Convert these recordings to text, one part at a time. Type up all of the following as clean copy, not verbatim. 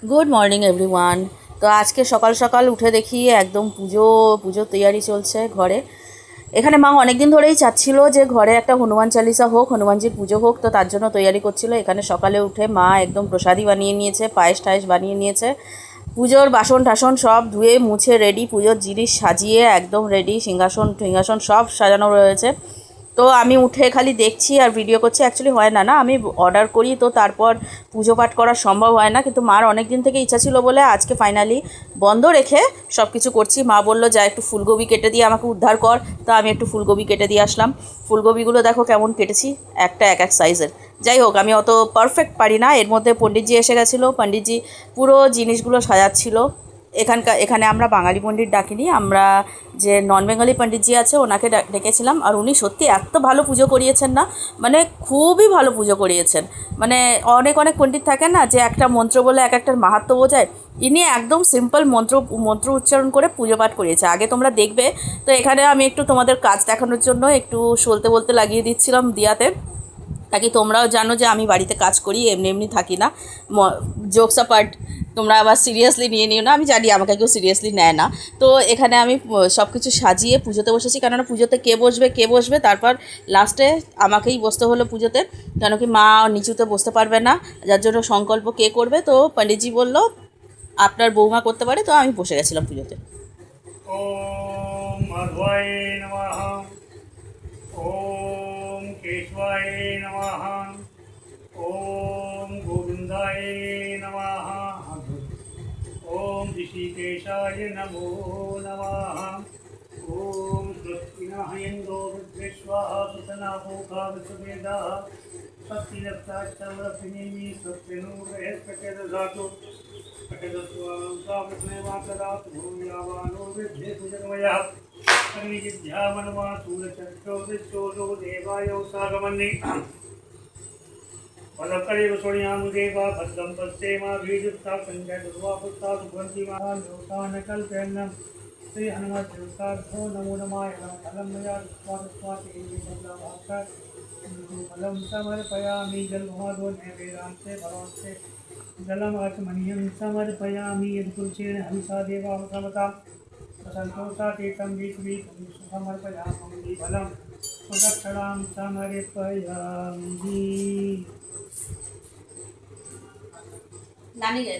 Good morning everyone. তো আজকে সকাল সকাল উঠে দেখি একদম পুজোর তৈয়ারি চলছে ঘরে। এখানে মা অনেক দিন ধরেই চাচ্ছিল যে ঘরে একটা হনুমান চালিসা হোক, হনুমানজির পুজো হোক, তো তার জন্য তৈয়ারি করছিল। এখানে সকালে উঠে মা একদম প্রসাদী বানিয়ে নিয়েছে, পায়েস টায়েস বানিয়ে নিয়েছে, পুজোর বাসন টাসন সব ধুয়ে মুছে রেডি, পুজোর জিনিস সাজিয়ে একদম রেডি, সিংহাসন টিংহাসন সব সাজানো রয়েছে। তো আমি উঠে খালি দেখছি আর ভিডিও করছি। অ্যাকচুয়ালি হয় না, আমি অর্ডার করি তো তারপর পুজো পাঠ করা সম্ভব হয় না, কিন্তু মার অনেক দিন থেকে ইচ্ছা ছিল বলে আজকে ফাইনালি বন্ধ রেখে সব কিছু করছি। মা বললো যা একটু ফুলকপি কেটে দিয়ে আমাকে উদ্ধার কর, তো আমি একটু ফুলকপি কেটে দিয়ে আসলাম। ফুলকপিগুলো দেখো কেমন কেটেছি, একটা এক এক সাইজের। যাই হোক, আমি অত পারফেক্ট পারি না। এর মধ্যে পণ্ডিতজি এসে গেছিলো, পণ্ডিতজি পুরো জিনিসগুলো সাজাচ্ছিল। এখানে আমরা বাঙালি পণ্ডিত ডাকিনি, আমরা যে নন বেঙ্গলি পণ্ডিতজি আছে ওনাকে ডেকেছিলাম। আর উনি সত্যি এত ভালো পুজো করিয়েছেন না, মানে খুবই ভালো পুজো করিয়েছেন। মানে অনেক অনেক পণ্ডিত থাকেন না যে একটা মন্ত্র বলে এক একটার মাহাত্ম্য বোঝায়, ইনি একদম সিম্পল মন্ত্র উচ্চারণ করে পুজো পাঠ করিয়েছে। আগে তোমরা দেখবে। তো এখানে আমি একটু তোমাদের কাজ দেখানোর জন্য একটু সলতে বলতে লাগিয়ে দিচ্ছিলাম দিয়াতে, তাকে তোমরাও জানো যে আমি বাড়িতে কাজ করি, এমনি এমনি থাকি না। জোকস অ্যাপার্ট, তোমরা আবার সিরিয়াসলি নিয়ে নিও না, আমি জানি আমাকে কেউ সিরিয়াসলি নেয় না। তো এখানে আমি সব কিছু সাজিয়ে পুজোতে বসেছি, কেননা পুজোতে কে বসবে তারপর লাস্টে আমাকেই বসতে হলো পুজোতে, কেন কি মা নিচুতে বসতে পারবে না, যার জন্য সংকল্প কে করবে। তো পণ্ডিতজি বলল আপনার বৌমা করতে পারে, তো আমি বসে গেছিলাম পুজোতে। ওম মাধবায় নমঃ। ওম কেশবায় নমঃ। ওম গোবিন্দায় নমঃ। ওম ঋষিকেশায় নমো নমঃ। ওম স্বস্তিনাহয়েন্দো বিদ্বেষ্বাহ সুতনাভোকাবসুবেদাः। स्वस्तिनस्ताच्चवरपिनीमि स्वस्तिनो बृहस्पतिर्दधातु। पठदस्वां तावत्मेवाकदातु भूयावानो विद्येतु जगमयः। अग्निजिह्यामनुमासूलचक्रो विश्वोदो देवायो सागमन्नि। वदकरेव सोण्यामुदेवा भद्रं पश्येमाभियुक्ता सञ्जय दुर्वापुस्ता सुभन्ति महान् श्री हनुमद्देवताभ्यो नमो नमाय। फलं मया फलं समर्पयामि जलमहादो नैवेदान्ते भगवन्ते जलम आचमनीयं समर्पयामि। यद्पुरुषेण हंसा देवावसमता सन्तोषातीतं विश्वी समर्पयामि फलं सुदक्षिणां समर्पयामि। लानी गए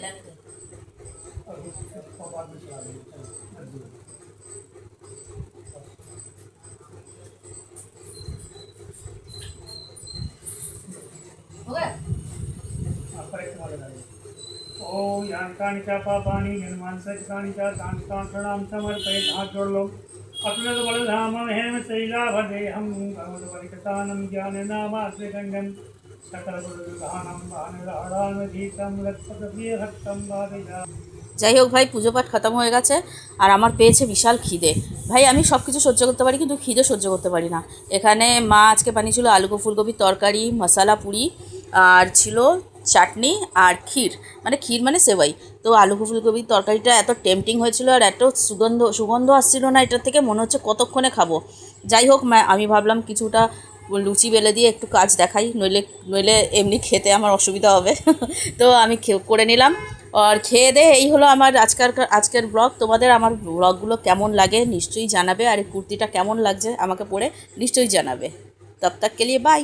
हो गया। ओम यांकानि च पापानि निर्मांसकानि च तांस्तांत्रणां समर्पयेत्। हाथ जोड़ लो। अतुलित बलधामं हेमशैलाभदेहं भगवद्वलिकतानं ज्ञाननामाग्रगण्यं सकलगुणविधानं भानुरहरामधीतं रक्तप्रियभक्तं भावया। যাই হোক ভাই, পুজো পাঠ খতম হয়ে গেছে আর আমার পেয়েছে বিশাল খিদে। ভাই আমি সব কিছু সহ্য করতে পারি, কিন্তু খিদে সহ্য করতে পারি না। এখানে মা আজকে বানিয়েছিল আলু ফুলকপির তরকারি, মশলা পুরি, আর ছিল চাটনি আর ক্ষীর, মানে ক্ষীর মানে সেবাই। তো আলু ফুলকপির তরকারিটা এত টেম্পটিং হয়েছিল আর এত সুগন্ধ আসছিল না এটার থেকে, মনে হচ্ছে কতক্ষণে খাবো। যাই হোক, আমি ভাবলাম কিছুটা লুচি বেলে দিয়ে একটু কাজ দেখাই, নইলে এমনি খেতে আমার অসুবিধা হবে। তো আমি করে নিলাম। আর খেয়ে দে এই হলো আমার আজকের ব্লগ। তোমাদের আমার ব্লগগুলো কেমন লাগে নিশ্চয়ই জানাবে, আর এই কুর্তিটা কেমন লাগছে আমাকে পরে নিশ্চয়ই জানাবে। তব তক কে লিয়ে বাই।